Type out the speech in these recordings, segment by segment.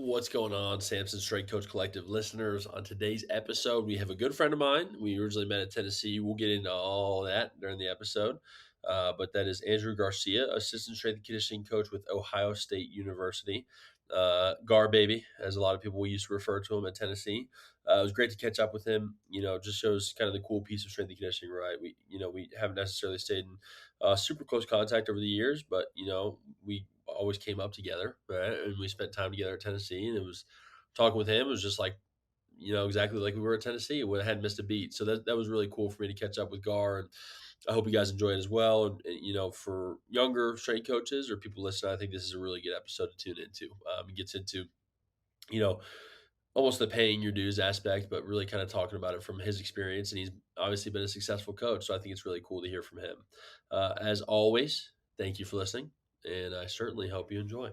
What's going on, Samson Strength Coach Collective listeners? On today's episode, we have a good friend of mine. We originally met at Tennessee. We'll get into all that during the episode. But that is Andrew Garcia, assistant strength and conditioning coach with Ohio State University. Gar baby, as a lot of people used to refer to him at Tennessee. It was great to catch up with him. Just shows kind of the cool piece of strength and conditioning, right? We haven't necessarily stayed in super close contact over the years, but we always came up together, right? And we spent time together at Tennessee, and it was talking with him. It was just like, exactly like we were at Tennessee. We hadn't missed a beat. So that was really cool for me to catch up with Gar. And I hope you guys enjoy it as well. And for younger strength coaches or people listening, I think this is a really good episode to tune into. It gets into, you know, almost the paying your dues aspect, but really kind of talking about it from his experience. And he's obviously been a successful coach. So I think it's really cool to hear from him. As always, thank you for listening. And I certainly hope you enjoy.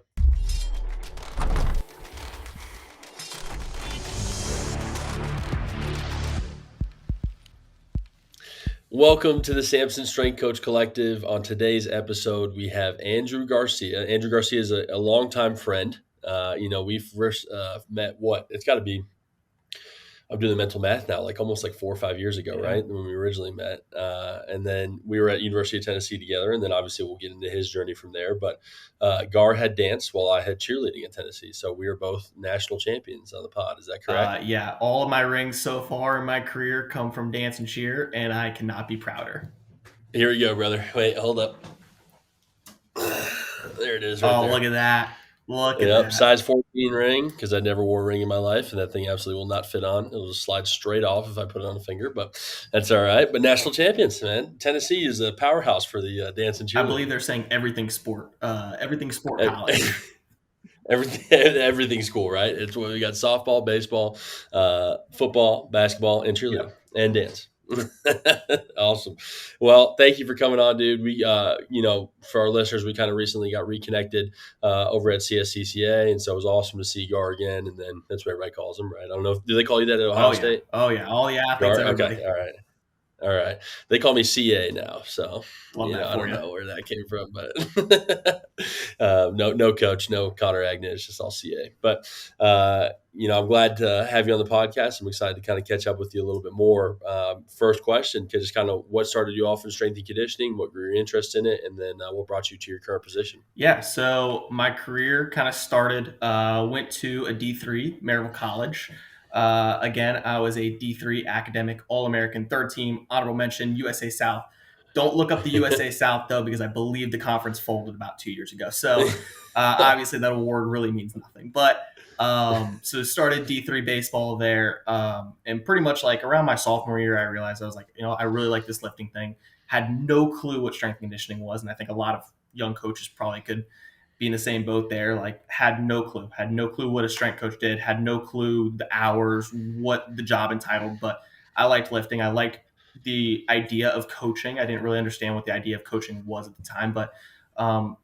Welcome to the Samson Strength Coach Collective. On today's episode, we have Andrew Garcia. Andrew Garcia is a longtime friend. We first met, it's got to be, I'm doing the mental math now, like almost like 4 or 5 years ago, right? When we originally met. And then we were at University of Tennessee together. And then obviously we'll get into his journey from there. But Gar had dance while I had cheerleading at Tennessee. So we are both national champions on the pod. Is that correct? Yeah, all of my rings so far in my career come from dance and cheer, and I cannot be prouder. Here we go, brother. Wait, hold up. There it is. Right there. Look at that. Look at that. Size 14 ring, because I never wore a ring in my life, and that thing absolutely will not fit on. It'll just slide straight off if I put it on a finger, but that's all right. But national champions, man. Tennessee is a powerhouse for the dance and cheerleading. I believe they're saying everything sport college. Everything's cool, right? It's what we got: softball, baseball, football, basketball, and cheerleading, and dance. Awesome. Well, thank you for coming on, dude. We, for our listeners, we kind of recently got reconnected over at CSCCA, and so it was awesome to see Gar again. And then that's what everybody calls him, right? I don't know. Do they call you that at Ohio State? Oh yeah, all the athletes. Okay, all right. They call me CA now, so I don't know where that came from, but no coach, no Connor Agnew. It's just all CA. But I'm glad to have you on the podcast. I'm excited to kind of catch up with you a little bit more. First question, just kind of what started you off in strength and conditioning, what were your interest in it, and then what brought you to your current position? Yeah, so my career kind of started. Went to a D3 Maryville College. Again, I was a D3 academic All-American, third team, honorable mention, USA South. Don't look up the USA South, though, because I believe the conference folded about 2 years ago. So obviously that award really means nothing. But so started D3 baseball there. And pretty much like around my sophomore year, I realized I was like, I really like this lifting thing. Had no clue what strength and conditioning was. And I think a lot of young coaches probably could be in the same boat there. Like had no clue what a strength coach did, had no clue the hours, what the job entitled, but I liked lifting. I liked the idea of coaching. I didn't really understand what the idea of coaching was at the time, but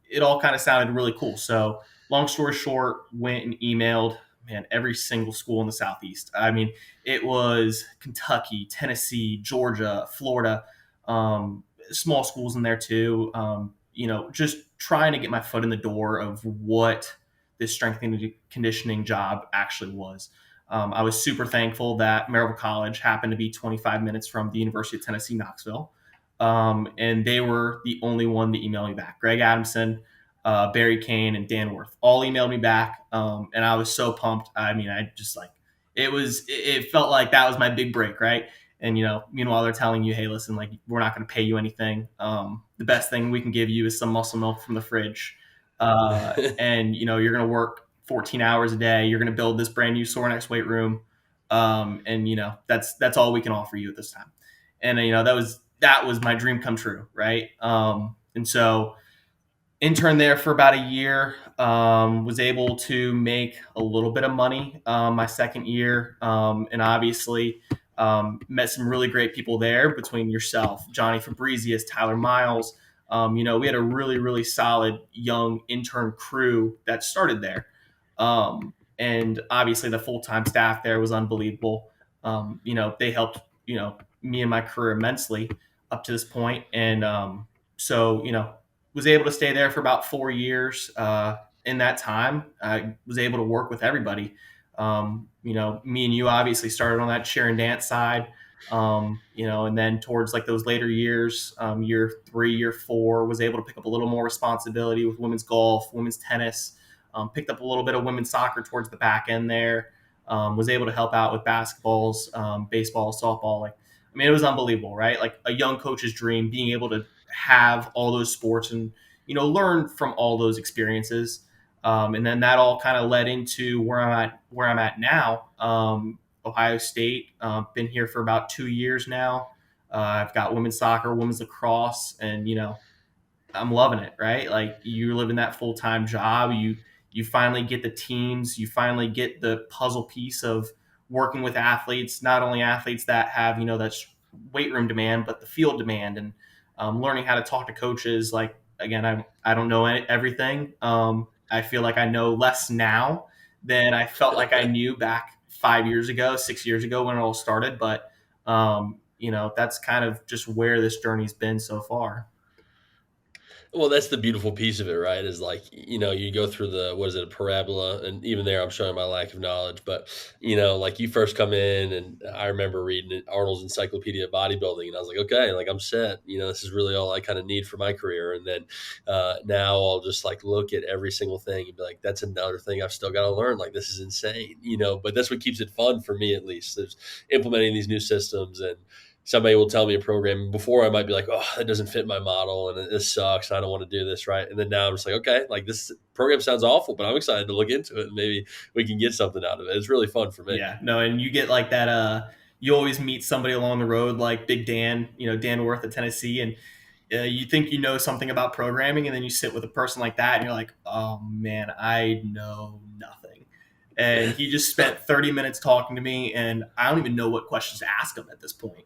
it all kind of sounded really cool. So long story short, went and emailed, every single school in the Southeast. I mean, it was Kentucky, Tennessee, Georgia, Florida, small schools in there too. Just trying to get my foot in the door of what this strength and conditioning job actually was. I was super thankful that Maryville College happened to be 25 minutes from the University of Tennessee, Knoxville. And they were the only one to email me back. Greg Adamson, Barry Kane, and Dan Worth all emailed me back. And I was so pumped. It felt like that was my big break, right? And, meanwhile, they're telling you, hey, listen, like, we're not going to pay you anything. The best thing we can give you is some muscle milk from the fridge. And, you're going to work 14 hours a day. You're going to build this brand new Sorinex weight room. And, that's all we can offer you at this time. And, that was my dream come true. Right. And so interned there for about a year, was able to make a little bit of money my second year. And obviously, met some really great people there between yourself, Johnny Fabrizius, Tyler Miles. We had a really, really solid young intern crew that started there. And obviously the full-time staff there was unbelievable. They helped, me and my career immensely up to this point. And so, was able to stay there for about 4 years. in that time, I was able to work with everybody. Me and you obviously started on that cheer and dance side. And then towards like those later years, year 3, year 4, was able to pick up a little more responsibility with women's golf, women's tennis, picked up a little bit of women's soccer towards the back end there. Was able to help out with basketballs, baseball, softball. It was unbelievable, right? Like a young coach's dream, being able to have all those sports and, learn from all those experiences. And then that all kind of led into where I'm at now. Ohio State. Been here for about 2 years now. I've got women's soccer, women's lacrosse, and I'm loving it. Right, like you're living that full time job. You finally get the teams. You finally get the puzzle piece of working with athletes. Not only athletes that have that's weight room demand, but the field demand, and learning how to talk to coaches. Like again, I don't know everything. I feel like I know less now than I felt like I knew back 5 years ago, 6 years ago when it all started. But that's kind of just where this journey's been so far. Well, that's the beautiful piece of it, right? Is like, you go through the, what is it, a parabola, and even there, I'm showing my lack of knowledge. But like you first come in, and I remember reading Arnold's Encyclopedia of Bodybuilding, and I was like, okay, like I'm set. This is really all I kind of need for my career. And then now I'll just like look at every single thing and be like, that's another thing I've still got to learn. Like this is insane, But that's what keeps it fun for me, at least. There's implementing these new systems, and somebody will tell me a program before I might be like, oh, that doesn't fit my model and this sucks. I don't want to do this. Right. And then now I'm just like, okay, like this program sounds awful, but I'm excited to look into it and maybe we can get something out of it. It's really fun for me. Yeah, no, and you get like that, you always meet somebody along the road like Big Dan, Dan Worth at Tennessee, and you think you know something about programming, and then you sit with a person like that and you're like, oh man, I know nothing. And he just spent 30 minutes talking to me, and I don't even know what questions to ask him at this point.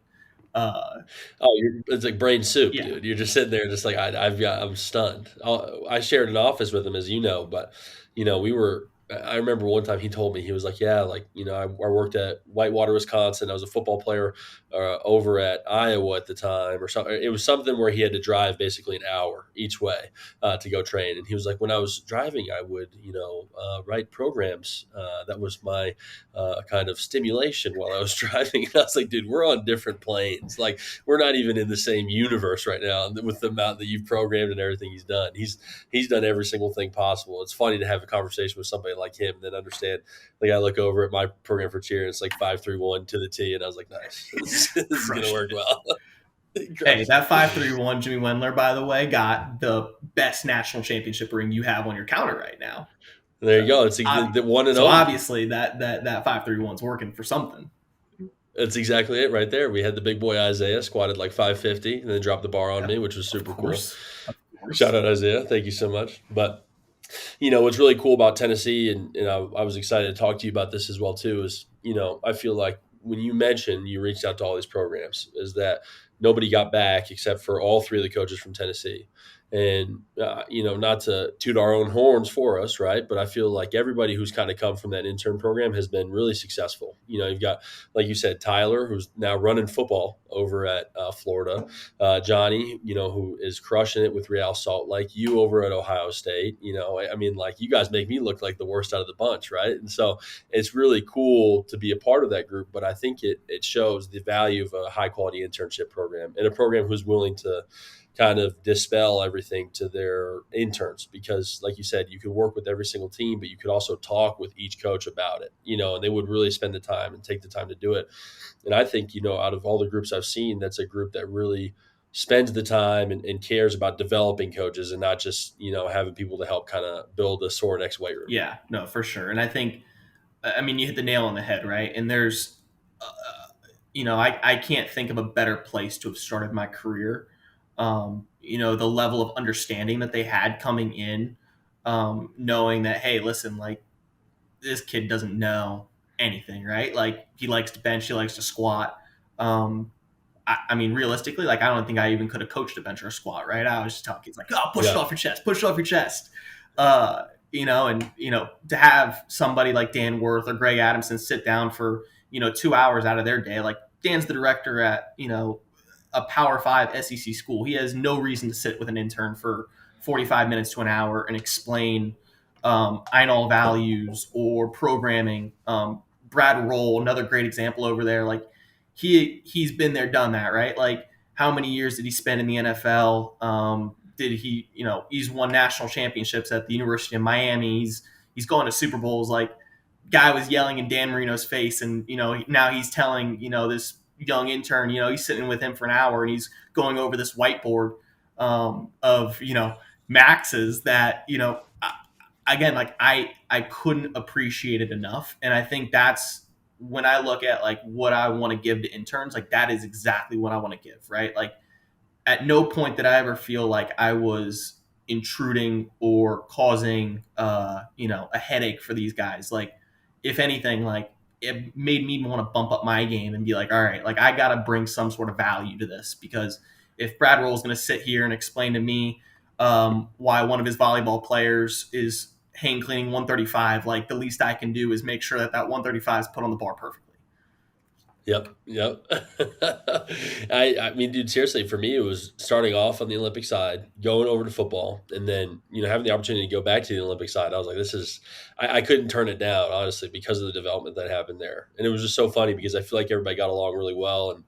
It's like brain soup, Yeah. dude. You're just sitting there, just like I'm stunned. I shared an office with him, as you know, but we were. I remember one time he told me, he was like, "Yeah, like I worked at Whitewater, Wisconsin. I was a football player over at Iowa at the time, or something. It was something where he had to drive basically an hour each way to go train. And he was like, when I was driving, I would write programs. That was my kind of stimulation while I was driving. And I was like, dude, we're on different planes. Like we're not even in the same universe right now with the amount that you've programmed and everything he's done. He's done every single thing possible. It's funny to have a conversation with somebody like him and then understand. Like I look over at my program for cheer and it's like 5-3-1 to the T, and I was like, nice, this is gonna work well. Hey, that 5-3-1 Jimmy Wendler, by the way, got the best national championship ring you have on your counter right now. There you go. It's the one and so only. Obviously that 5-3-1's working for something. That's exactly it right there. We had the big boy Isaiah squatted like 550 and then dropped the bar on me, which was super cool. Shout out Isaiah. Thank you so much. But what's really cool about Tennessee, and I was excited to talk to you about this as well too, is, I feel like when you mentioned you reached out to all these programs, is that nobody got back except for all 3 of the coaches from Tennessee. And, not to toot our own horns for us, right? But I feel like everybody who's kind of come from that intern program has been really successful. You've got, like you said, Tyler, who's now running football over at Florida, Johnny, who is crushing it with Real Salt Lake, you over at Ohio State. Like you guys make me look like the worst out of the bunch, right? And so it's really cool to be a part of that group. But I think it shows the value of a high quality internship program and a program who's willing to kind of dispel everything to their interns, because like you said, you could work with every single team, but you could also talk with each coach about it, and they would really spend the time and take the time to do it. And I think, out of all the groups I've seen, that's a group that really spends the time and cares about developing coaches and not just, having people to help kind of build a sore next weight room. Yeah, no, for sure. And I think, you hit the nail on the head, right? And there's, I can't think of a better place to have started my career. The level of understanding that they had coming in, knowing that, hey, listen, like this kid doesn't know anything, right? Like he likes to bench, he likes to squat. Realistically, like I don't think I even could have coached a bench or a squat, right? I was just telling kids like, oh, push it off your chest, push it off your chest. To have somebody like Dan Worth or Greg Adamson sit down for, 2 hours out of their day, like Dan's the director at, a Power 5 SEC school. He has no reason to sit with an intern for 45 minutes to an hour and explain Einol values or programming. Brad Roll, another great example over there. Like he's been there, done that, right? Like how many years did he spend in the NFL? Did he, he's won national championships at the University of Miami. He's going to Super Bowls. Like guy was yelling in Dan Marino's face, and now he's telling this young intern, he's sitting with him for an hour and he's going over this whiteboard of maxes that again, like I couldn't appreciate it enough, and I think that's when I look at like what I want to give to interns, like that is exactly what I want to give, right? Like at no point did I ever feel like I was intruding or causing a headache for these guys. Like if anything, like it made me want to bump up my game and be like, all right, like I got to bring some sort of value to this, because if Brad Roll is going to sit here and explain to me why one of his volleyball players is hang cleaning 135, like the least I can do is make sure that 135 is put on the bar perfectly. Yep, yep. I mean, dude, seriously, for me, it was starting off on the Olympic side, going over to football, and then having the opportunity to go back to the Olympic side. I was like, this is, I couldn't turn it down, honestly, because of the development that happened there. And it was just so funny because I feel like everybody got along really well. And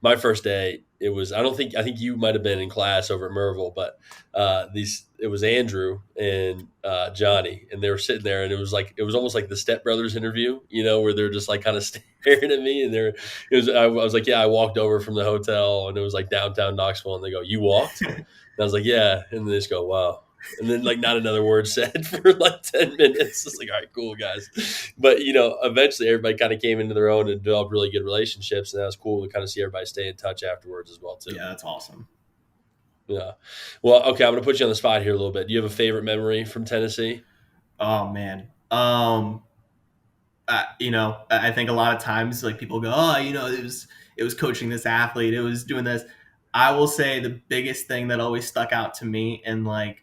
my first day, it was, I think you might have been in class over at Merville, but it was Andrew and Johnny, and they were sitting there, and it was almost like the Step Brothers interview, where they're just like kind of staring at me, and I was like, yeah, I walked over from the hotel, and it was like downtown Knoxville, and they go, you walked? And I was like, yeah, and they just go, wow. And then like not another word said for like 10 minutes. It's like, all right, cool guys. But eventually everybody kind of came into their own and developed really good relationships. And that was cool to kind of see everybody stay in touch afterwards as well too. Yeah, that's awesome. Yeah. Well, okay, I'm gonna put you on the spot here a little bit. Do you have a favorite memory from Tennessee? Oh man. I think a lot of times like people go, oh, it was coaching this athlete, it was doing this. I will say the biggest thing that always stuck out to me, and like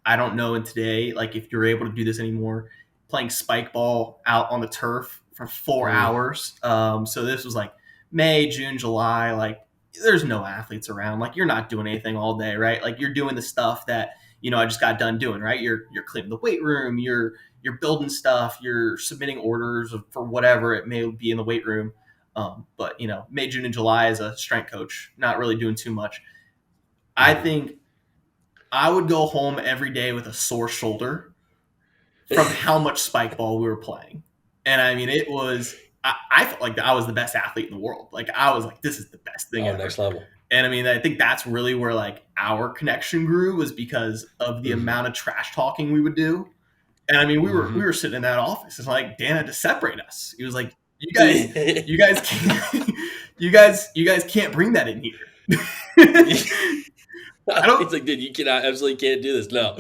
I don't know in today, like if you're able to do this anymore, playing spike ball out on the turf for 4 hours. So this was like May, June, July. Like there's no athletes around. Like you're not doing anything all day, right? Like you're doing the stuff that I just got done doing, right? You're cleaning the weight room, you're building stuff, you're submitting orders for whatever it may be in the weight room. But May, June, and July as a strength coach, not really doing too much. I think I would go home every day with a sore shoulder from how much spike ball we were playing. And I mean, it was, I felt like I was the best athlete in the world. Like I was like, this is the best thing ever. Next level. And I mean, I think that's really where like our connection grew, was because of the amount of trash talking we would do. And I mean, we were sitting in that office. It's like Dan had to separate us. He was like, you guys can't, you guys can't bring that in here. It's like, dude, absolutely can't do this. No.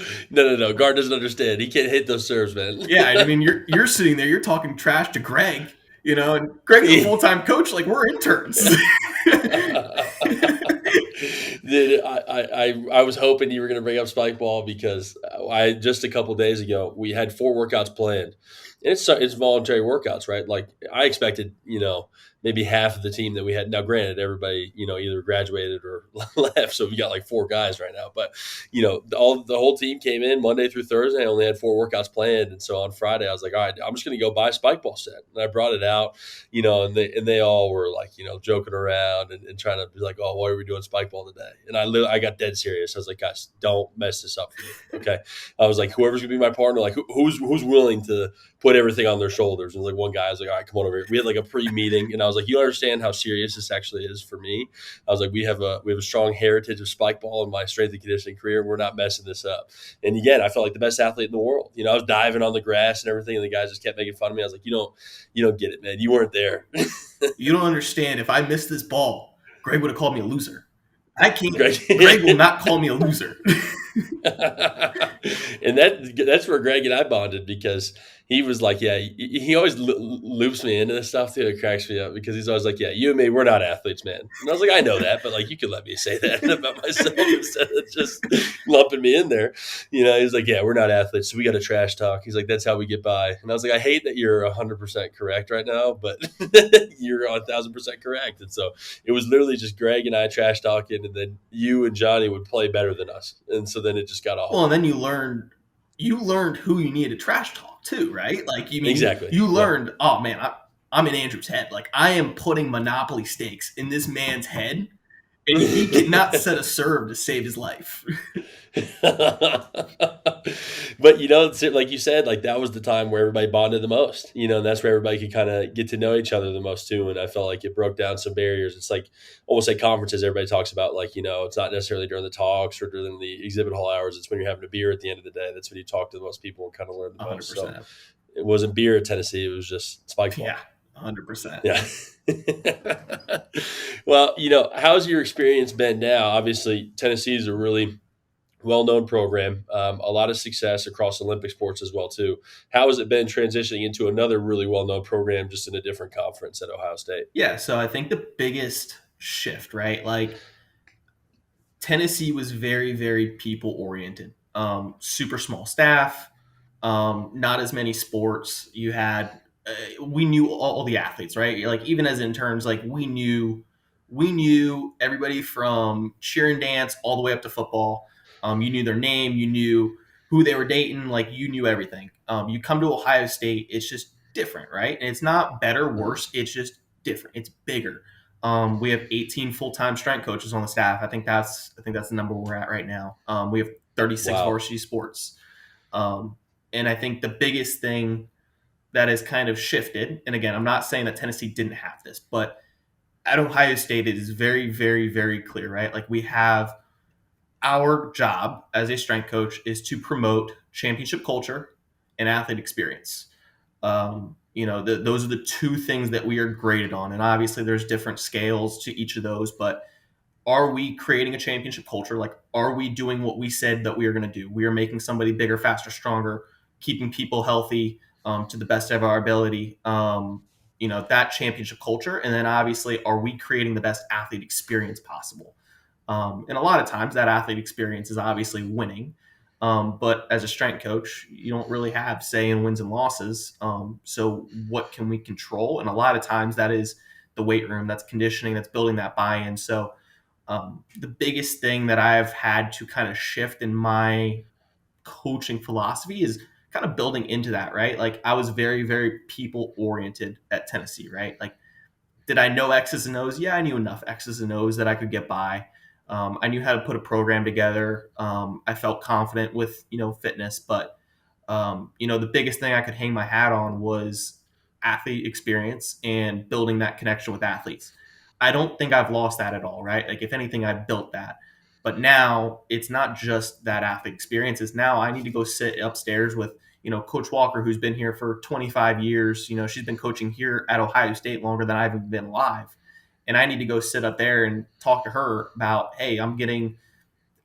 Guard doesn't understand. He can't hit those serves, man. Yeah, I mean, you're sitting there, you're talking trash to Greg, and Greg's a full-time coach. Like we're interns. Dude, I was hoping you were going to bring up spike ball, because just a couple days ago we had 4 workouts planned, and it's voluntary workouts, right? Like I expected, maybe half of the team that we had. Now, granted, everybody either graduated or left, so we got like 4 guys right now. But the whole team came in Monday through Thursday. I only had 4 workouts planned, and so on Friday I was like, all right, I'm just going to go buy a spike ball set, and I brought it out, and they all were like joking around and trying to be like, oh, why are we doing spike ball today? And I got dead serious. I was like, guys, don't mess this up for me, okay? I was like, whoever's gonna be my partner, like who's willing to put everything on their shoulders? And like one guy, I was like, all right, come on over here. We had like a pre-meeting, and I was like, you understand how serious this actually is for me? I was like, we have a strong heritage of spike ball in my strength and conditioning career. We're not messing this up. And again, I felt like the best athlete in the world. I was diving on the grass and everything, and the guys just kept making fun of me. I was like, you don't get it, man. You weren't there. You don't understand. If I missed this ball, Greg would have called me a loser. I can't. Greg will not call me a loser. And that's where Greg and I bonded, because he was like, yeah, he always loops me into this stuff too. It cracks me up, because he's always like, yeah, you and me, we're not athletes, man. And I was like, I know that, but like, you could let me say that about myself instead of just lumping me in there. He's like, yeah, we're not athletes, so we got to trash talk. He's like, that's how we get by. And I was like, I hate that you're 100% correct right now, but you're 1,000% correct. And so it was literally just Greg and I trash talking, and then you and Johnny would play better than us. And so then it just got off. Well, and then you learn you learned who you needed to trash talk too, right? Like, you mean, Exactly. you Yep. learned, oh man, I'm in Andrew's head. Like, I am putting Monopoly stakes in this man's head, and he cannot set a serve to save his life. But like you said, like that was the time where everybody bonded the most, and that's where everybody could kind of get to know each other the most too. And I felt like it broke down some barriers. It's like almost like conferences, everybody talks about, like, it's not necessarily during the talks or during the exhibit hall hours. It's when you're having a beer at the end of the day. That's when you talk to the most people and kind of learn the most. So 100%. it wasn't beer at Tennessee, it was just spike ball. Yeah, 100%. Yeah. Well, how's your experience been now? Obviously, Tennessee is a really well-known program, a lot of success across Olympic sports as well too. How has it been transitioning into another really well-known program just in a different conference at Ohio State? Yeah, so I think the biggest shift, right? Like, Tennessee was very, very people oriented. Super small staff, not as many sports. You had, we knew all the athletes, right? Like, even as interns, like, we knew everybody from cheer and dance all the way up to football. You knew their name, you knew who they were dating, like, you knew everything. You come to Ohio State, it's just different, right? And it's not better, Mhm. worse. It's just different. It's bigger. We have 18 full-time strength coaches on the staff. I think that's the number we're at right now. We have 36 Wow. varsity sports. Um, and I think the biggest thing that has kind of shifted, and again, I'm not saying that Tennessee didn't have this, but at Ohio State, it is very, very, very clear, right? Like, we have, our job as a strength coach is to promote championship culture and athlete experience. Those are the two things that we are graded on. And obviously, there's different scales to each of those, but are we creating a championship culture? Like, are we doing what we said that we are going to do? We are making somebody bigger, faster, stronger, keeping people healthy, to the best of our ability. That championship culture. And then obviously, are we creating the best athlete experience possible? And a lot of times that athlete experience is obviously winning. But as a strength coach, you don't really have say in wins and losses. So what can we control? And a lot of times that is the weight room, that's conditioning, that's building that buy-in. So the biggest thing that I've had to kind of shift in my coaching philosophy is kind of building into that, right? Like, I was very, very people oriented at Tennessee, right? Like, did I know X's and O's? Yeah, I knew enough X's and O's that I could get by. I knew how to put a program together. I felt confident with fitness, but the biggest thing I could hang my hat on was athlete experience and building that connection with athletes. I don't think I've lost that at all, right? Like, if anything, I've built that. But now it's not just that athlete experience. It's now I need to go sit upstairs with, Coach Walker, who's been here for 25 years. She's been coaching here at Ohio State longer than I've even been alive. And I need to go sit up there and talk to her about, hey, I'm getting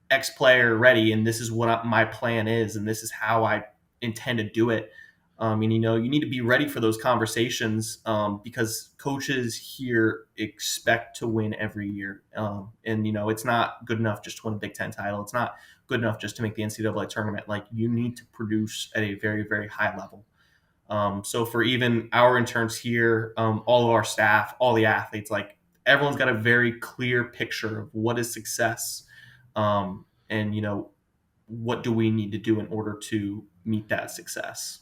X player ready, and this is what my plan is, and this is how I intend to do it. And you need to be ready for those conversations, because coaches here expect to win every year. And it's not good enough just to win a Big Ten title. It's not good enough just to make the NCAA tournament. Like, you need to produce at a very, very high level. So for even our interns here, all of our staff, all the athletes, like, everyone's got a very clear picture of what is success, and what do we need to do in order to meet that success.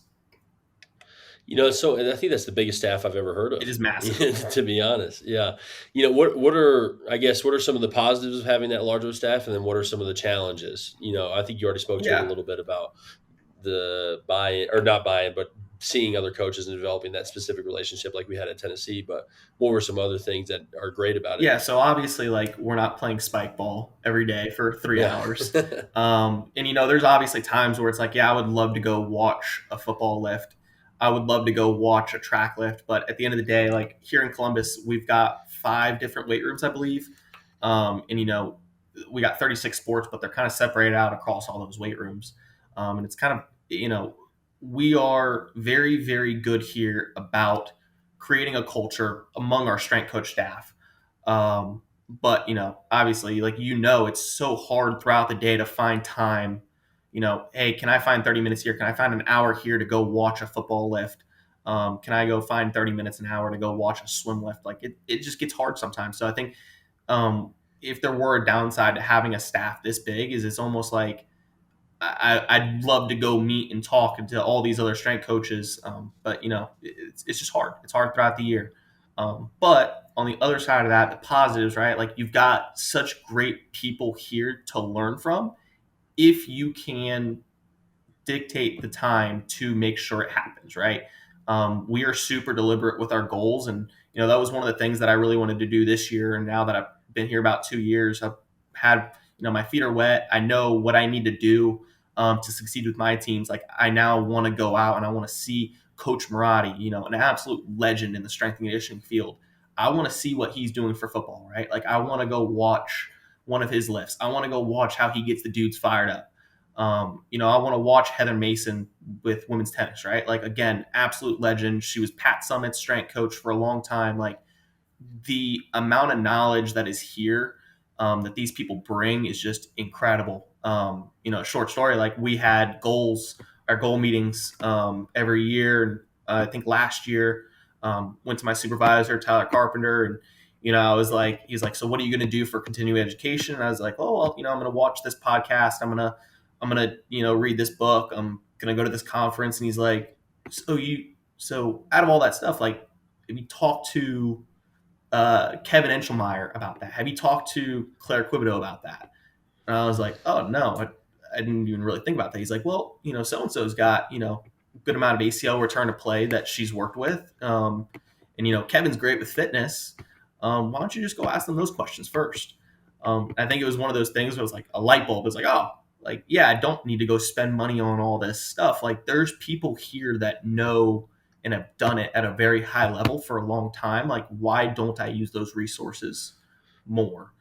So and I think that's the biggest staff I've ever heard It of, is massive. to be honest. Yeah. What are some of the positives of having that larger staff, and then what are some of the challenges? I think you already spoke to it a Yeah. little bit about the buy-in, or not buy-in, but seeing other coaches and developing that specific relationship like we had at Tennessee. But what were some other things that are great about it? Yeah, so obviously, like, we're not playing spike ball every day for 3 Yeah. hours. And there's obviously times where it's like, yeah, I would love to go watch a football lift. I would love to go watch a track lift, but at the end of the day, like, here in Columbus, we've got 5 different weight rooms, I believe. And we got 36 sports, but they're kind of separated out across all those weight rooms. And it's kind of, we are very, very good here about creating a culture among our strength coach staff. But obviously, like, it's so hard throughout the day to find time. Hey, can I find 30 minutes here? Can I find an hour here to go watch a football lift? Can I go find 30 minutes, an hour to go watch a swim lift? Like, it just gets hard sometimes. So I think, if there were a downside to having a staff this big, is it's almost like I'd love to go meet and talk to all these other strength coaches, but it's just hard. It's hard throughout the year. But on the other side of that, the positives, right? Like you've got such great people here to learn from. If you can dictate the time to make sure it happens, right? We are super deliberate with our goals, and that was one of the things that I really wanted to do this year. And now that I've been here about 2 years, I've had my feet are wet. I know what I need to do to succeed with my teams. Like I now want to go out and I want to see Coach Marati, an absolute legend in the strength and conditioning field. I want to see what he's doing for football, right? Like I want to go watch one of his lifts. I want to go watch how he gets the dudes fired up. I want to watch Heather Mason with women's tennis, right? Like again, absolute legend. She was Pat Summitt's strength coach for a long time. Like the amount of knowledge that is here that these people bring is just incredible. A short story, like we had our goal meetings every year. I think last year went to my supervisor, Tyler Carpenter, and I was like, he's like, so what are you going to do for continuing education? And I was like, oh, well, I'm going to watch this podcast. I'm gonna read this book. I'm gonna go to this conference. And he's like, so out of all that stuff, like, have you talked to Kevin Enschlmeyer about that? Have you talked to Claire Quibito about that? And I was like, oh no, I didn't even really think about that. He's like, well, so and so's got a good amount of ACL return to play that she's worked with, and Kevin's great with fitness. Why don't you just go ask them those questions first? I think it was one of those things where it was like a light bulb. It was like, oh, like, yeah, I don't need to go spend money on all this stuff. Like there's people here that know and have done it at a very high level for a long time. Like, why don't I use those resources more?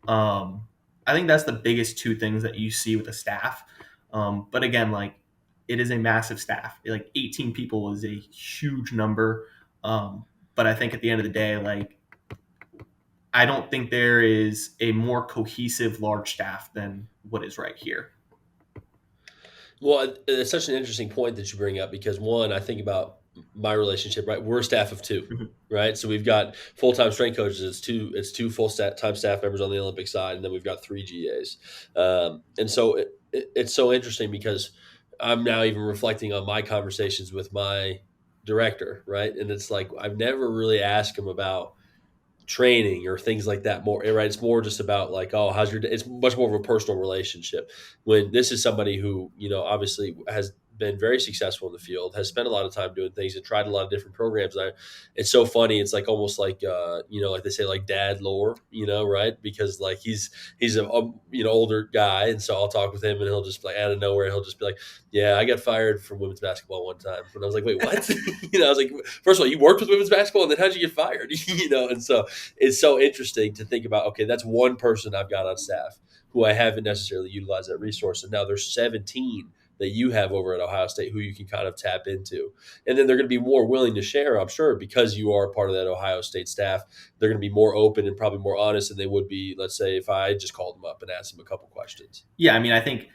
I think that's the biggest two things that you see with the staff. But again, like it is a massive staff. Like 18 people is a huge number. But I think at the end of the day, like I don't think there is a more cohesive large staff than what is right here. Well, it's such an interesting point that you bring up because one, I think about my relationship. Right, we're a staff of two, Mhm. right? So we've got full time strength coaches. It's two full time staff members on the Olympic side, and then we've got three GAs. And so it's so interesting because I'm now even reflecting on my conversations with my director, right? And it's like I've never really asked him about training or things like that more, right? It's more just about like, oh, how's your day? It's much more of a personal relationship. When this is somebody who obviously has been very successful in the field, has spent a lot of time doing things and tried a lot of different programs. It's so funny. It's like almost like like they say, like dad lore, right? Because like he's a older guy, and so I'll talk with him, and he'll just like out of nowhere, he'll just be like, yeah, I got fired from women's basketball one time, and I was like, wait, what? I was like, first of all, you worked with women's basketball, and then how'd you get fired? And so it's so interesting to think about, okay, that's one person I've got on staff who I haven't necessarily utilized that resource. And now there's 17 that you have over at Ohio State who you can kind of tap into. And then they're going to be more willing to share, I'm sure, because you are part of that Ohio State staff. They're going to be more open and probably more honest than they would be, let's say, if I just called them up and asked them a couple questions. Yeah, I mean, I think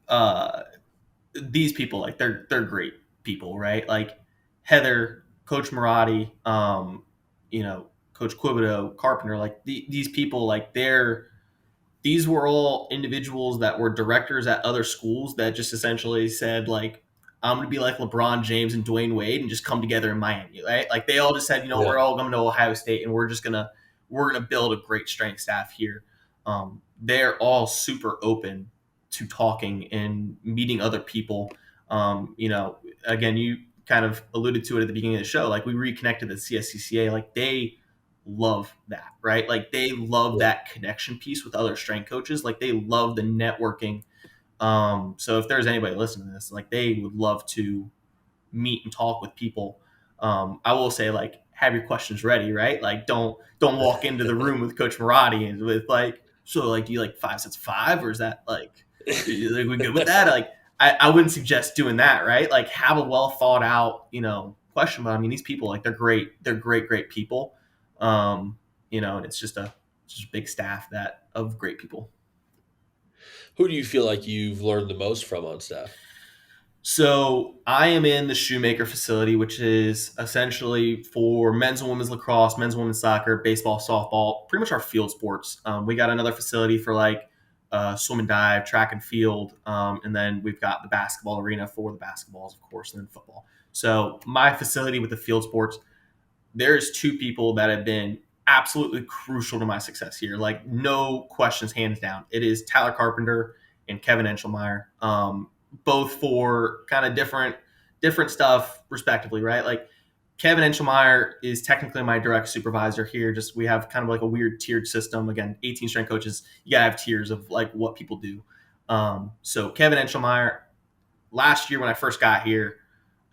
uh, these people, like they're great people, right? Like Heather, Coach Marati, Coach Quibito, Carpenter, like these people, like these were all individuals that were directors at other schools that just essentially said like, I'm going to be like LeBron James and Dwayne Wade and just come together in Miami, right? Like they all just said, Yeah. we're all coming to Ohio State and we're gonna build a great strength staff here. They're all super open to talking and meeting other people. Again, you kind of alluded to it at the beginning of the show. Like we reconnected at CSCCA, like they love that, right? Like they love Yeah. that connection piece with other strength coaches. Like they love the networking. So if there's anybody listening to this, like they would love to meet and talk with people. I will say, like, have your questions ready, right? Like don't walk into the room with Coach Marati and with like, so like, do you like 5 sets 5, or is that like we good with that? Like I wouldn't suggest doing that, right? Like have a well thought out, question. But I mean, these people, like, they're great. They're great people. And it's just a big staff of great people. Who do you feel like you've learned the most from on staff? So I am in the Shoemaker facility, which is essentially for men's and women's lacrosse, men's and women's soccer, baseball, softball, pretty much our field sports. We got another facility for like swim and dive, track and field, and then we've got the basketball arena for the basketballs, of course, and then football. So my facility with the field sports, there's two people that have been absolutely crucial to my success here. Like no questions, hands down. It is Tyler Carpenter and Kevin Enschlmeyer, both for kind of different stuff, respectively, right? Like Kevin Enschlmeyer is technically my direct supervisor here. Just we have kind of like a weird tiered system. Again, 18 strength coaches, you gotta have tiers of like what people do. So Kevin Enschlmeyer, last year when I first got here,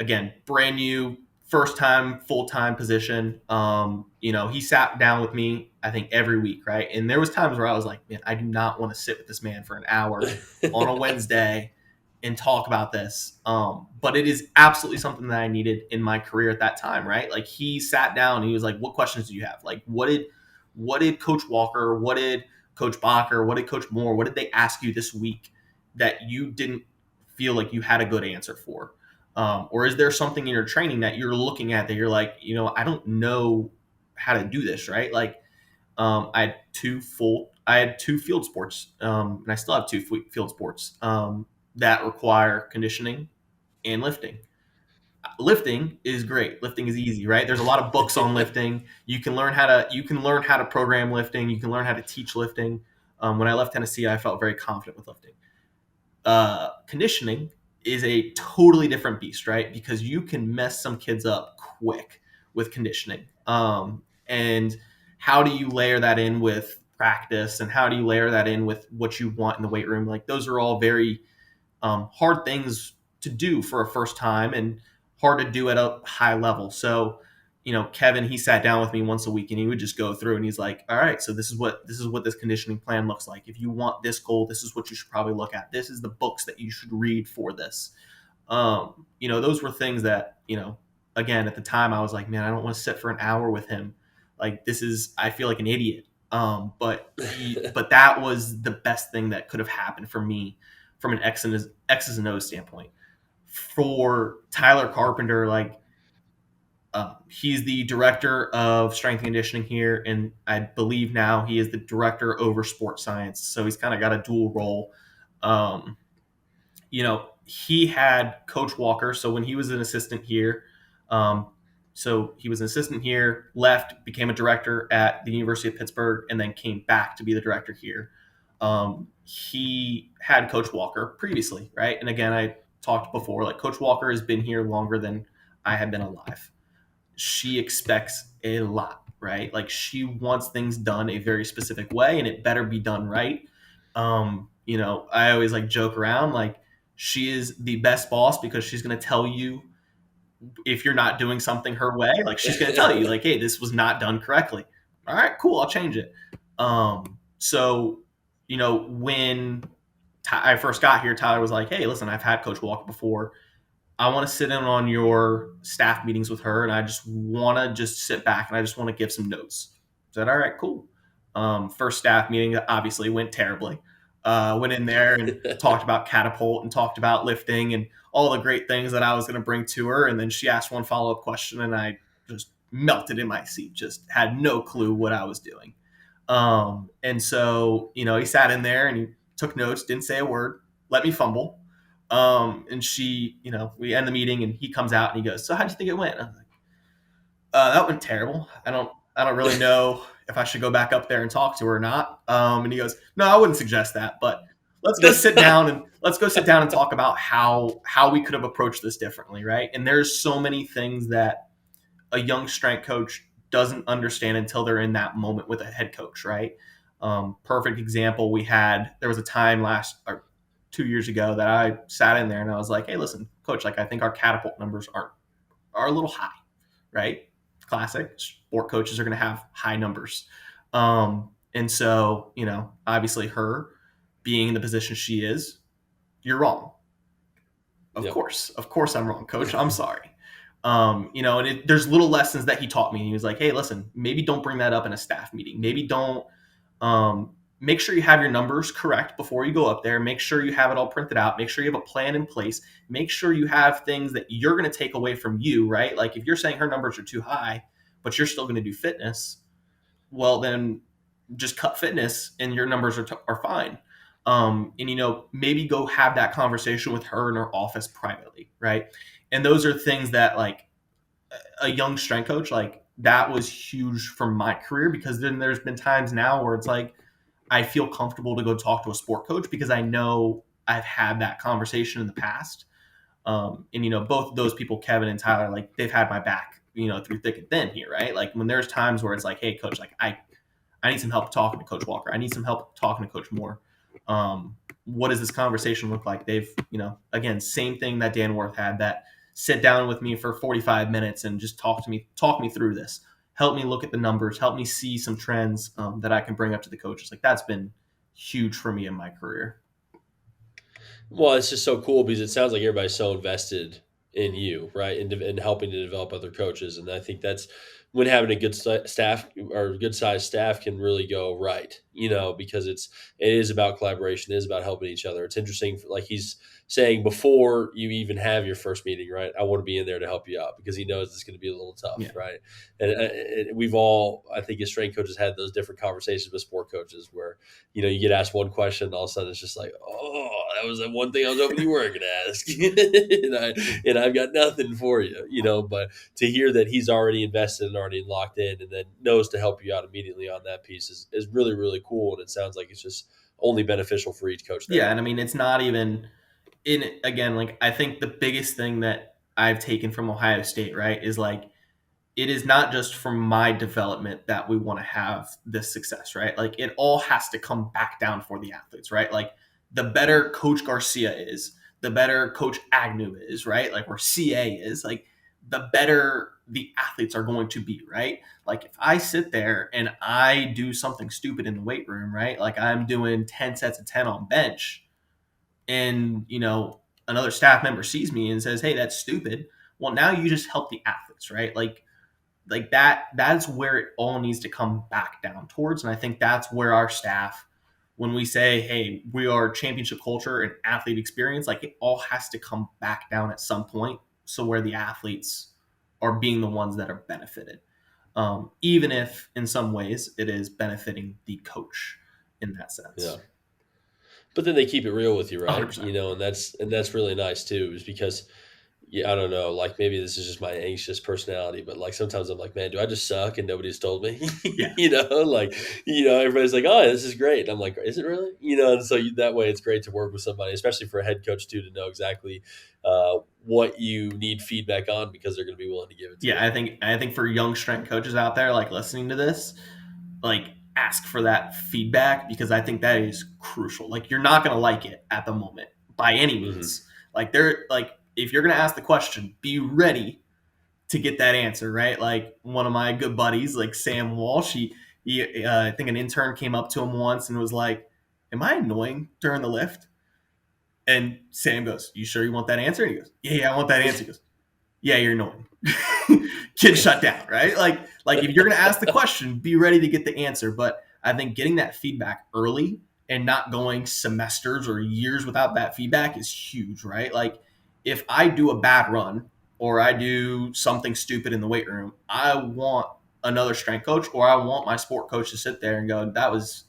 again, brand new, first time full time position. He sat down with me, I think, every week, right? And there was times where I was like, man, I do not want to sit with this man for an hour on a Wednesday and talk about this. But it is absolutely something that I needed in my career at that time, right? Like he sat down and he was like, what questions do you have? Like what did Coach Walker, what did Coach Bacher, what did Coach Moore, what did they ask you this week that you didn't feel like you had a good answer for? Or is there something in your training that you're looking at that you're like, I don't know how to do this, right? Like I had two field sports, and I still have two field sports that require conditioning and lifting. Lifting is great. Lifting is easy, right? There's a lot of books on lifting. You can learn how to program lifting. You can learn how to teach lifting. When I left Tennessee, I felt very confident with lifting. Conditioning is a totally different beast, right? Because you can mess some kids up quick with conditioning. And how do you layer that in with practice, and how do you layer that in with what you want in the weight room? Like those are all very hard things to do for a first time and hard to do at a high level. So, Kevin, he sat down with me once a week and he would just go through and he's like, all right, so this is what this conditioning plan looks like. If you want this goal, this is what you should probably look at. This is the books that you should read for this. Those were things that, again, at the time I was like, man, I don't want to sit for an hour with him. Like I feel like an idiot. But that was the best thing that could have happened for me from an X's and O's standpoint. For Tyler Carpenter, like he's the director of strength and conditioning here, and I believe now he is the director over sports science. So he's kind of got a dual role. Um, he had Coach Walker. So when he was an assistant here, left, became a director at the University of Pittsburgh, and then came back to be the director here. He had Coach Walker previously, right? And again, I talked before, like Coach Walker has been here longer than I have been alive. She expects a lot, right? Like she wants things done a very specific way, and it better be done right. I always like joke around, like she is the best boss because she's going to tell you if you're not doing something her way. Like she's going to tell you, like, hey, this was not done correctly. All right, cool, I'll change it. When I first got here, Tyler was like, hey, listen, I've had Coach Walker before. I want to sit in on your staff meetings with her, and I just want to just sit back and I just want to give some notes. I said, all right, cool. First staff meeting obviously went terribly. Went in there and talked about catapult and talked about lifting and all the great things that I was going to bring to her. And then she asked one follow-up question, and I just melted in my seat, just had no clue what I was doing. And so, he sat in there and he took notes, didn't say a word, let me fumble. And she, we end the meeting and he comes out and he goes, so how'd you think it went? I'm like, that went terrible. I don't really know if I should go back up there and talk to her or not. And he goes, no, I wouldn't suggest that, but let's go sit down and talk about how we could have approached this differently. Right. And there's so many things that a young strength coach doesn't understand until they're in that moment with a head coach. Right. Perfect example. There was a time 2 years ago that I sat in there and I was like, hey, listen, coach, like I think our catapult numbers are a little high, right? Classic sport coaches are going to have high numbers. And so, obviously her being in the position she is, you're wrong. Of course I'm wrong, coach. I'm sorry. There's little lessons that he taught me. He was like, hey, listen, maybe don't bring that up in a staff meeting. Maybe don't, make sure you have your numbers correct before you go up there. Make sure you have it all printed out. Make sure you have a plan in place. Make sure you have things that you're going to take away from you, right? Like if you're saying her numbers are too high, but you're still going to do fitness, well, then just cut fitness and your numbers are fine. And maybe go have that conversation with her in her office privately, right? And those are things that, like, a young strength coach, like, that was huge for my career, because then there's been times now where it's like I feel comfortable to go talk to a sport coach because I know I've had that conversation in the past. And both of those people, Kevin and Tyler, like, they've had my back, through thick and thin here, right? Like, when there's times where it's like, hey, coach, like, I need some help talking to Coach Walker. I need some help talking to Coach Moore. What does this conversation look like? They've, again, same thing that Dan Worth had, that sit down with me for 45 minutes and just talk me through this. Help me look at the numbers. Help me see some trends that I can bring up to the coaches. Like, that's been huge for me in my career. Well, it's just so cool because it sounds like everybody's so invested in you, right? In helping to develop other coaches. And I think that's when having a good staff or good sized staff can really go right, because it is about collaboration, it is about helping each other. It's interesting, like he's saying, before you even have your first meeting, right? I want to be in there to help you out because he knows it's going to be a little tough, Yeah. right? And we've all, I think, as strength coaches, had those different conversations with sport coaches where you get asked one question, and all of a sudden it's just like, oh, that was the one thing I was hoping you weren't going to ask, and I've got nothing for you, But to hear that he's already invested and already locked in, and then knows to help you out immediately on that piece is really, really cool, and it sounds like it's just only beneficial for each coach Yeah. there. And I mean, it's not even in, again, like, I think the biggest thing that I've taken from Ohio State, right, is like, it is not just for my development that we want to have this success, right? Like, it all has to come back down for the athletes, right? Like, the better Coach Garcia is, the better Coach Agnew is, right? Like, or CA is, like, the better the athletes are going to be, right? Like, if I sit there and I do something stupid in the weight room, right? Like, I'm doing 10 sets of 10 on bench, and another staff member sees me and says, hey, that's stupid. Well, now you just help the athletes, right? Like that's where it all needs to come back down towards. And I think that's where our staff, when we say, hey, we are championship culture and athlete experience, like, it all has to come back down at some point, so where the athletes are being the ones that are benefited, even if in some ways it is benefiting the coach in that Yeah. sense. But then they keep it real with you, right? 100%. And that's really nice too, is because, yeah, I don't know, like, maybe this is just my anxious personality, but like sometimes I'm like, man, do I just suck and nobody's told me? Yeah. Like, everybody's like, oh, this is great. And I'm like, is it really? And so that way it's great to work with somebody, especially for a head coach too, to know exactly what you need feedback on, because they're going to be willing to give it to you. Yeah, I think for young strength coaches out there, like, listening to this, like, ask for that feedback, because I think that is crucial. Like, you're not going to like it at the moment by any Hmm. means. Like, if you're going to ask the question, be ready to get that answer, right? Like, one of my good buddies, like Sam Walsh, I think an intern came up to him once and was like, am I annoying during the lift? And Sam goes, you sure you want that answer? And he goes, yeah, I want that answer. He goes, yeah, you're annoying. Kid shut down, right? Like, if you're gonna ask the question, be ready to get the answer. But I think getting that feedback early and not going semesters or years without that feedback is huge, right? Like, if I do a bad run or I do something stupid in the weight room, I want another strength coach, or I want my sport coach to sit there and go, that was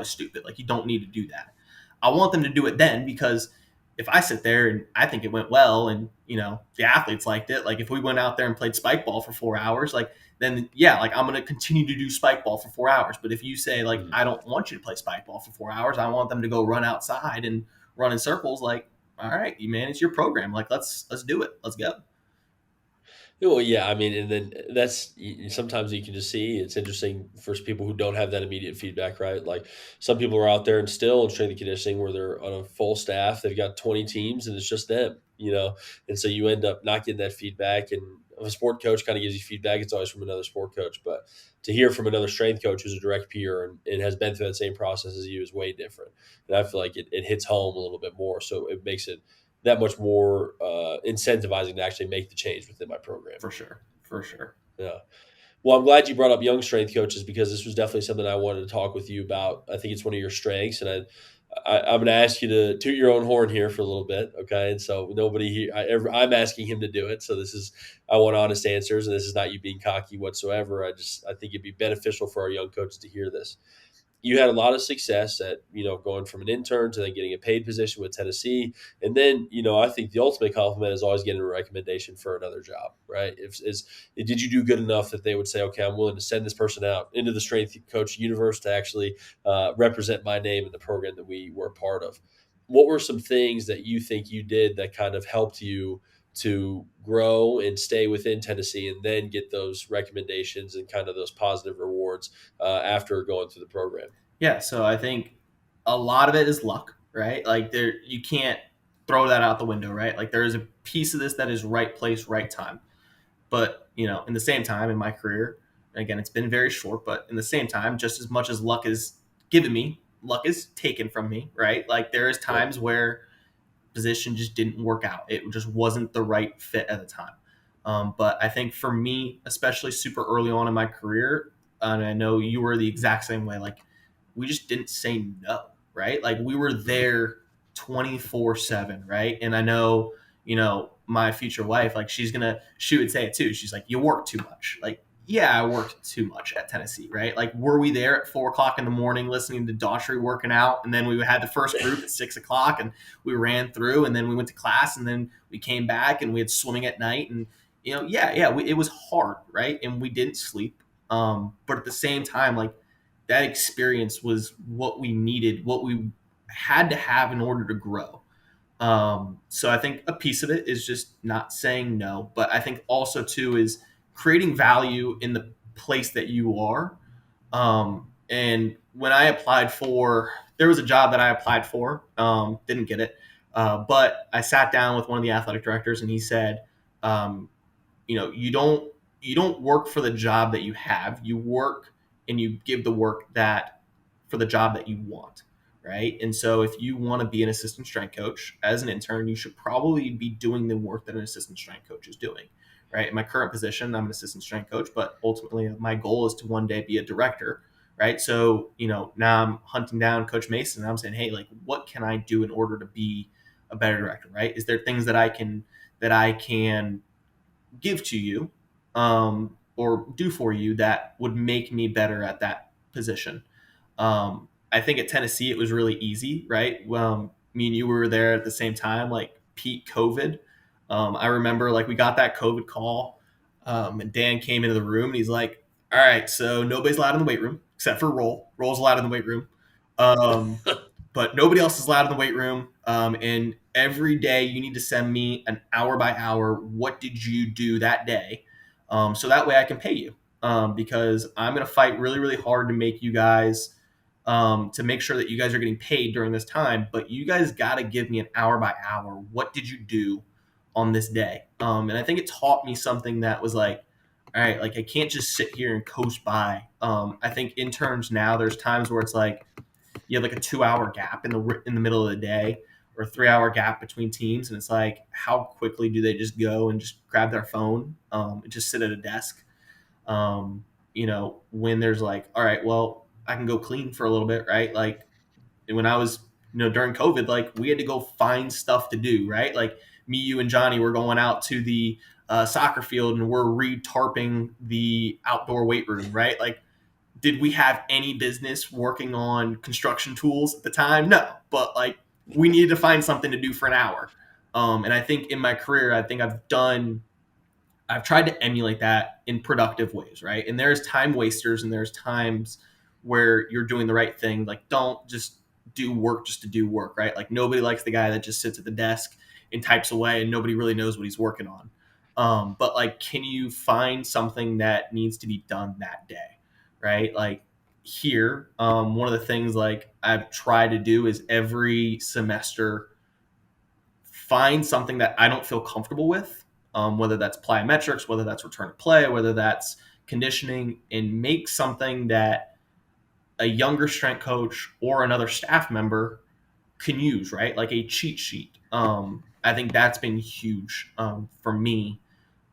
stupid. Like, you don't need to do that. I want them to do it then, because if I sit there and I think it went well, and the athletes liked it, like, if we went out there and played spike ball for 4 hours, like, then yeah, like, I'm going to continue to do spike ball for 4 hours. But if you say, like, Hmm. I don't want you to play spike ball for 4 hours, I want them to go run outside and run in circles, like, all right, you man, it's your program. Like, let's do it. Let's go. Well, yeah, I mean, and then sometimes you can just see it's interesting for people who don't have that immediate feedback, right? Like, some people are out there and still in strength and conditioning where they're on a full staff, they've got 20 teams and it's just them, and so you end up not getting that feedback. And if a sport coach kind of gives you feedback, it's always from another sport coach, but to hear from another strength coach who's a direct peer and has been through that same process as you is way different. And I feel like it hits home a little bit more, so it makes it that much more incentivizing to actually make the change within my program. For sure. For sure. Yeah. Well, I'm glad you brought up young strength coaches, because this was definitely something I wanted to talk with you about. I think it's one of your strengths, and I'm going to ask you to toot your own horn here for a little bit, okay? And so nobody here, I'm asking him to do it. So I want honest answers, and this is not you being cocky whatsoever. I think it'd be beneficial for our young coaches to hear this. you had a lot of success at, going from an intern to then getting a paid position with Tennessee. And then, I think the ultimate compliment is always getting a recommendation for another job, right? Did you do good enough that they would say, okay, I'm willing to send this person out into the strength coach universe to actually represent my name in the program that we were a part of? What were some things that you think you did that kind of helped you to grow and stay within Tennessee and then get those recommendations and kind of those positive rewards after going through the program? Yeah, so I think a lot of it is luck, right? Like there, you can't throw that out the window, right? Like there is a piece of this that is right place, right time. But in the same time in my career, and again, it's been very short, but in the same time, just as much as luck is given me, luck is taken from me, right? Like there is Yeah. times where position just didn't work out. It just wasn't the right fit at the time. But I think for me, especially super early on in my career, and I know you were the exact same way, like we just didn't say no, right? Like we were there 24/7, right? And I know, my future wife, like she would say it too. She's like, you work too much. Like, yeah, I worked too much at Tennessee, right? Like, were we there at 4 o'clock in the morning listening to Daughtry working out? And then we had the first group at 6 o'clock and we ran through and then we went to class and then we came back and we had swimming at night. And, it was hard, right? And we didn't sleep. But at the same time, like, that experience was what we needed, what we had to have in order to grow. So I think a piece of it is just not saying no, but I think also too is creating value in the place that you are. And when I applied for, there was a job that I applied for, didn't get it, but I sat down with one of the athletic directors and he said, um, you don't work for the job that you have. You work and you give the work that for the job that you want, right? And so if you want to be an assistant strength coach as an intern, you should probably be doing the work that an assistant strength coach is doing, right? In my current position, I'm an assistant strength coach, but ultimately my goal is to one day be a director, right? So, now I'm hunting down Coach Mason and I'm saying, hey, like, what can I do in order to be a better director, right? Is there things that I can give to you, or do for you that would make me better at that position? I think at Tennessee it was really easy, right? Me and you were there at the same time, like peak COVID. I remember like we got that COVID call, and Dan came into the room and he's like, "All right, so nobody's allowed in the weight room except for Roll. Roll's allowed in the weight room, um, but nobody else is allowed in the weight room. And every day you need to send me an hour by hour. What did you do that day? So that way I can pay you, because I'm going to fight really, really hard to make you guys." To make sure that you guys are getting paid during this time, but you guys got to give me an hour by hour. What did you do on this day? And I think it taught me something that was like, all right, like I can't just sit here and coast by. I think interns now, there's times where it's like you have like a 2 hour gap in the middle of the day or a 3 hour gap between teams, and it's like how quickly do they just go and just grab their phone, and just sit at a desk? When there's like, all right, well, I can go clean for a little bit, right? Like when I was, during COVID, like we had to go find stuff to do, right? Like me, you, and Johnny were going out to the soccer field and we're re-tarping the outdoor weight room, right? Like, did we have any business working on construction tools at the time? No, but like we needed to find something to do for an hour. And I think in my career, I think I've tried to emulate that in productive ways, right? And there's time wasters and there's times where you're doing the right thing. Like, don't just do work just to do work, right? Like, nobody likes the guy that just sits at the desk and types away and nobody really knows what he's working on. But like, can you find something that needs to be done that day, right? Like here, one of the things like I've tried to do is every semester find something that I don't feel comfortable with, whether that's plyometrics, whether that's return to play, whether that's conditioning, and make something that a younger strength coach or another staff member can use, right? Like a cheat sheet. I think that's been huge, for me.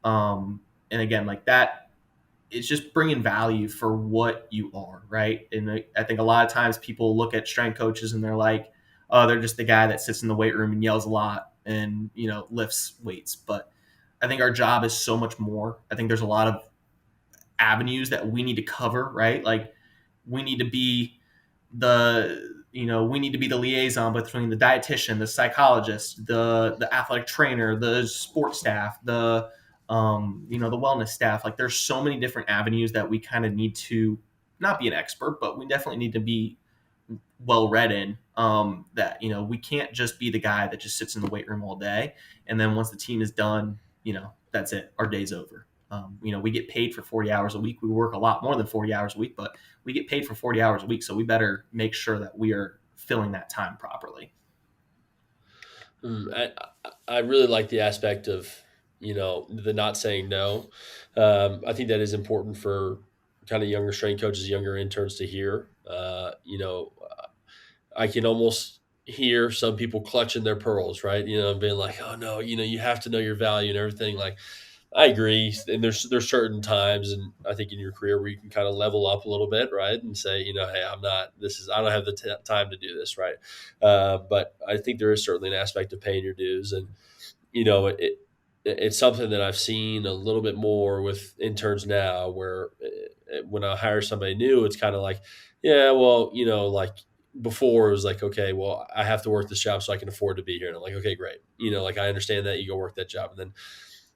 And again, like that, it's just bringing value for what you are, right? And I think a lot of times people look at strength coaches and they're like, oh, they're just the guy that sits in the weight room and yells a lot and, lifts weights. But I think our job is so much more. I think there's a lot of avenues that we need to cover, right? Like we need to be we need to be the liaison between the dietitian, the psychologist, the athletic trainer, the sports staff, the wellness staff. Like there's so many different avenues that we kind of need to not be an expert, but we definitely need to be well read in, that we can't just be the guy that just sits in the weight room all day, and then once the team is done, that's it, our day's over. We get paid for 40 hours a week. We work a lot more than 40 hours a week, but we get paid for 40 hours a week, so we better make sure that we are filling that time properly. I really like the aspect of the not saying no. I think that is important for kind of younger strength coaches, younger interns to hear. I can almost hear some people clutching their pearls, right? Being like, "Oh no, you have to know your value and everything." Like, I agree, and there's certain times, and I think in your career where you can kind of level up a little bit, right, and say, hey, I'm not. I don't have the time to do this, right? But I think there is certainly an aspect of paying your dues, and it's something that I've seen a little bit more with interns now, where when I hire somebody new, it's kind of like, yeah, well, like before it was like, okay, well, I have to work this job so I can afford to be here, and I'm like, okay, great, like I understand that, you go work that job, and then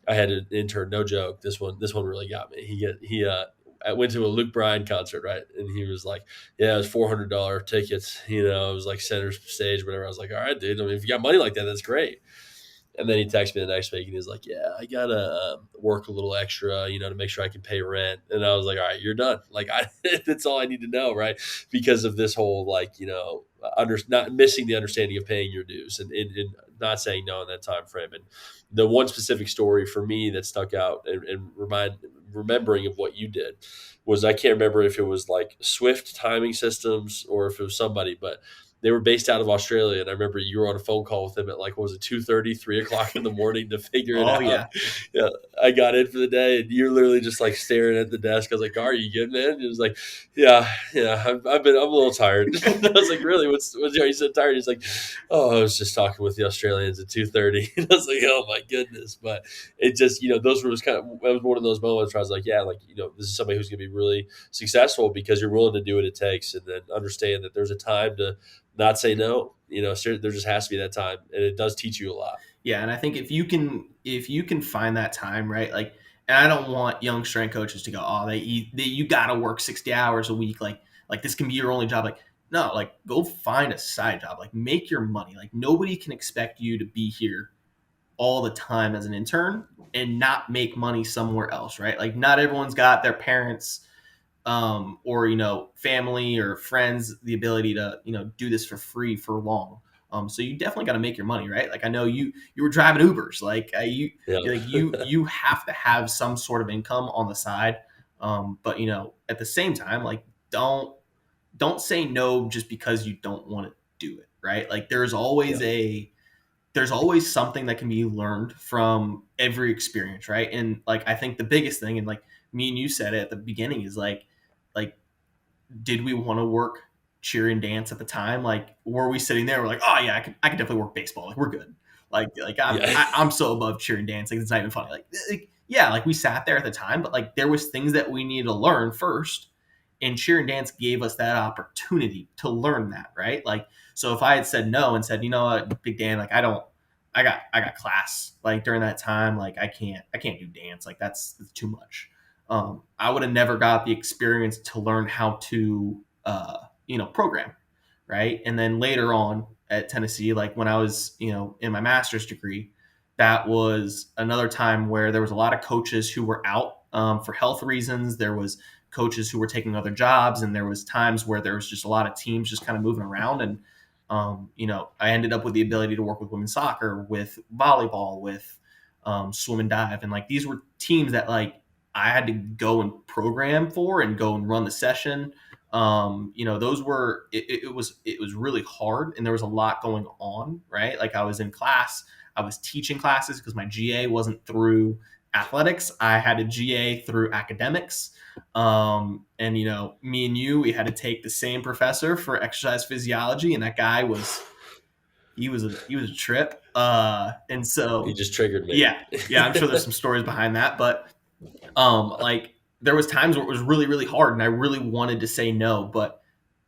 I had an intern, no joke. This one really got me. I went to a Luke Bryan concert, right? And he was like, "Yeah, it was $400 tickets. It was like center stage, whatever." I was like, "All right, dude. I mean, if you got money like that, that's great." And then he texted me the next week, and he was like, "Yeah, I gotta work a little extra, to make sure I can pay rent." And I was like, "All right, you're done. Like, that's all I need to know, right?" Because of this whole not missing the understanding of paying your dues, and not saying no in that time frame. And the one specific story for me that stuck out, and remembering of what you did, was I can't remember if it was like Swift timing systems or if it was somebody, but they were based out of Australia, and I remember you were on a phone call with them at like, what was it, 2:30, 3 o'clock in the morning to figure it Oh out. yeah. Yeah, I got in for the day, and you're literally just like staring at the desk. I was like, "Are you good, man?" And it was like, "Yeah, I'm a little tired." I was like, "Really? What's are you so tired?" He's like, "Oh, I was just talking with the Australians at 2:30." And I was like, "Oh my goodness!" But it just, those were that was one of those moments where I was like, "Yeah, like this is somebody who's going to be really successful because you're willing to do what it takes, and then understand that there's a time to not say no. There just has to be that time, and it does teach you a lot." Yeah, and I think if you can find that time, right? Like, and I don't want young strength coaches to go, oh, you got to work 60 hours a week, like this can be your only job. Like, no, like go find a side job, like make your money. Like nobody can expect you to be here all the time as an intern and not make money somewhere else, right? Like not everyone's got their parents, or family or friends the ability to do this for free for long. So you definitely got to make your money, right? Like I know you were driving Ubers, like Yeah. you have to have some sort of income on the side. But at the same time, like don't say no just because you don't want to do it, right? Like Yeah. there's always something that can be learned from every experience, right? And like I think the biggest thing, and like me and you said it at the beginning, is like did we want to work cheer and dance at the time? Like were we sitting there, we're like, oh yeah, I could definitely work baseball, like we're good. Like Yeah. I'm so above cheer and dance, like it's not even funny. Like yeah, like we sat there at the time, but like there was things that we needed to learn first, and cheer and dance gave us that opportunity to learn that, right? Like so if I had said no and said, you know what, Big Dan, like I got class like during that time, like I can't do dance, like that's too much. I would have never got the experience to learn how to program, right? And then later on at Tennessee, like when I was in my master's degree, that was another time where there was a lot of coaches who were out for health reasons. There was coaches who were taking other jobs, and there was times where there was just a lot of teams just kind of moving around. And I ended up with the ability to work with women's soccer, with volleyball, with swim and dive, and like these were teams that like I had to go and program for and go and run the session. Those were it was really hard, and there was a lot going on, right? Like I was in class, I was teaching classes because my GA wasn't through athletics. I had a GA through academics. And me and you, we had to take the same professor for exercise physiology, and that guy was he was a trip. And He so just triggered me. yeah, I'm sure there's some stories behind that, but like there was times where it was really really hard, and I really wanted to say no, but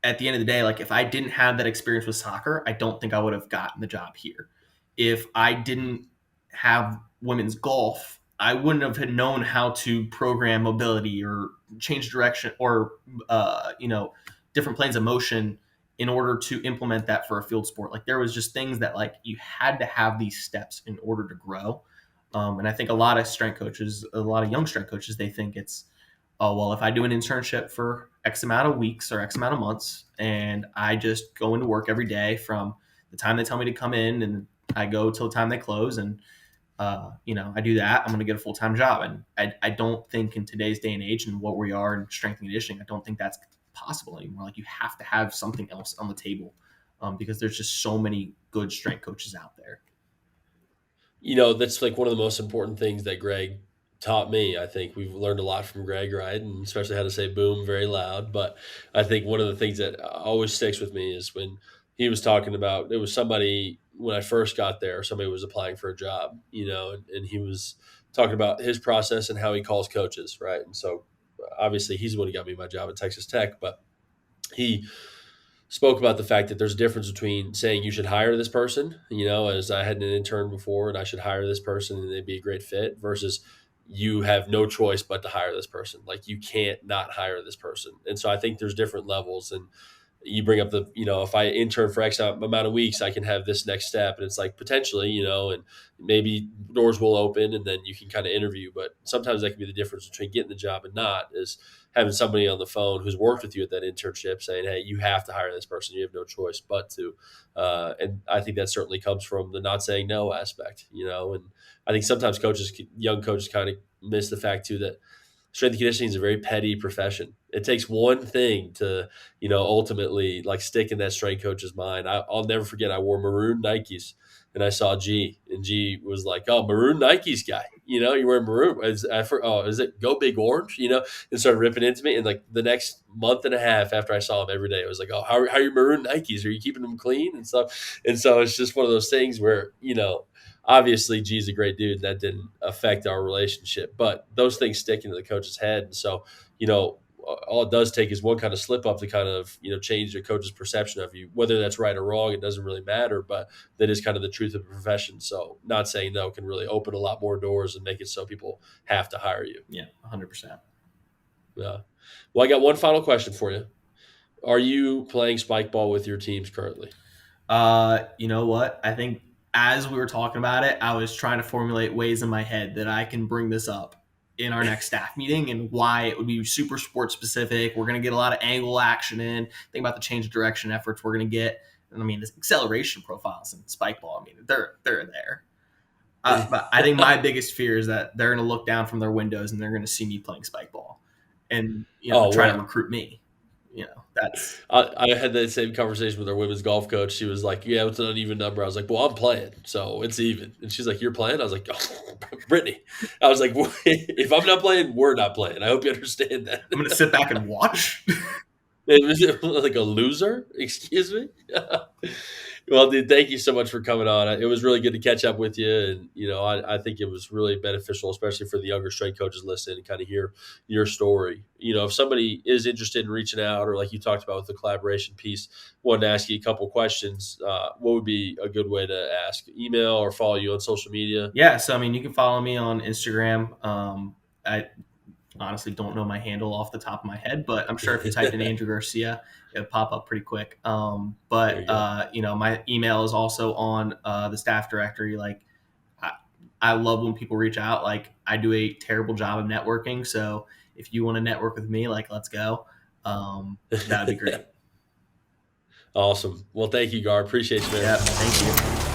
at the end of the day, like if I didn't have that experience with soccer, I don't think I would have gotten the job here. If I didn't have women's golf, I wouldn't have known how to program mobility or change direction or different planes of motion in order to implement that for a field sport. Like there was just things that like you had to have these steps in order to grow. And I think a lot of strength coaches, a lot of young strength coaches, they think it's, oh, well, if I do an internship for X amount of weeks or X amount of months and I just go into work every day from the time they tell me to come in and I go till the time they close and, I do that, I'm going to get a full-time job. And I don't think in today's day and age and what we are in strength and conditioning, I don't think that's possible anymore. Like you have to have something else on the table because there's just so many good strength coaches out there. That's like one of the most important things that Greg taught me. I think we've learned a lot from Greg, right? And especially how to say boom very loud. But I think one of the things that always sticks with me is when he was talking about, it was somebody when I first got there, somebody was applying for a job, and he was talking about his process and how he calls coaches, right? And so obviously he's the one who got me my job at Texas Tech, but he spoke about the fact that there's a difference between saying you should hire this person, as I had an intern before and I should hire this person and they'd be a great fit versus you have no choice but to hire this person. Like you can't not hire this person. And so I think there's different levels. And you bring up if I intern for X amount of weeks, I can have this next step. And it's like potentially, and maybe doors will open and then you can kind of interview. But sometimes that can be the difference between getting the job and not, is having somebody on the phone who's worked with you at that internship saying, hey, you have to hire this person. You have no choice but to. And I think that certainly comes from the not saying no aspect, and I think sometimes young coaches kind of miss the fact too that strength and conditioning is a very petty profession. It takes one thing to, ultimately like stick in that strength coach's mind. I'll never forget. I wore maroon Nikes and I saw G, and G was like, "Oh, maroon Nikes guy, you wear maroon. Is it Go Big Orange?" And started ripping into me. And like the next month and a half after I saw him every day, it was like, "Oh, how are your maroon Nikes? Are you keeping them clean and stuff?" And so it's just one of those things where obviously G's a great dude. That didn't affect our relationship, but those things stick into the coach's head. And so, all it does take is one kind of slip up to kind of, change the coach's perception of you, whether that's right or wrong, it doesn't really matter, but that is kind of the truth of the profession. So not saying no can really open a lot more doors and make it so people have to hire you. Yeah, 100%. Yeah. Well, I got one final question for you. Are you playing spike ball with your teams currently? You know what? I think as we were talking about it, I was trying to formulate ways in my head that I can bring this up in our next staff meeting and why it would be super sport specific. We're going to get a lot of angle action in. Think about the change of direction efforts we're going to get. And I mean, the acceleration profiles in spike ball, I mean, they're there. But I think my biggest fear is that they're going to look down from their windows and they're going to see me playing spike ball and, try to recruit me. That's. I had that same conversation with our women's golf coach. She was like, "Yeah, it's an uneven number." I was like, "Well, I'm playing, so it's even." And she's like, "You're playing?" I was like, "Oh, Brittany." I was like, "If I'm not playing, we're not playing." I hope you understand that. I'm going to sit back and watch. It was like a loser. Excuse me. Well, dude, thank you so much for coming on. It was really good to catch up with you, and I think it was really beneficial, especially for the younger strength coaches listening, and kind of hear your story. If somebody is interested in reaching out, or like you talked about with the collaboration piece, wanted to ask you a couple questions. What would be a good way to ask? Email or follow you on social media? Yeah, so I mean, you can follow me on Instagram. I honestly don't know my handle off the top of my head, but I'm sure if you type in Andrew Garcia, it'll pop up pretty quick. But my email is also on the staff directory. Like, I love when people reach out. Like, I do a terrible job of networking, so if you want to network with me, like, let's go. That'd be great. Awesome. Well, thank you, Gar. Appreciate you, man. Yeah, thank you.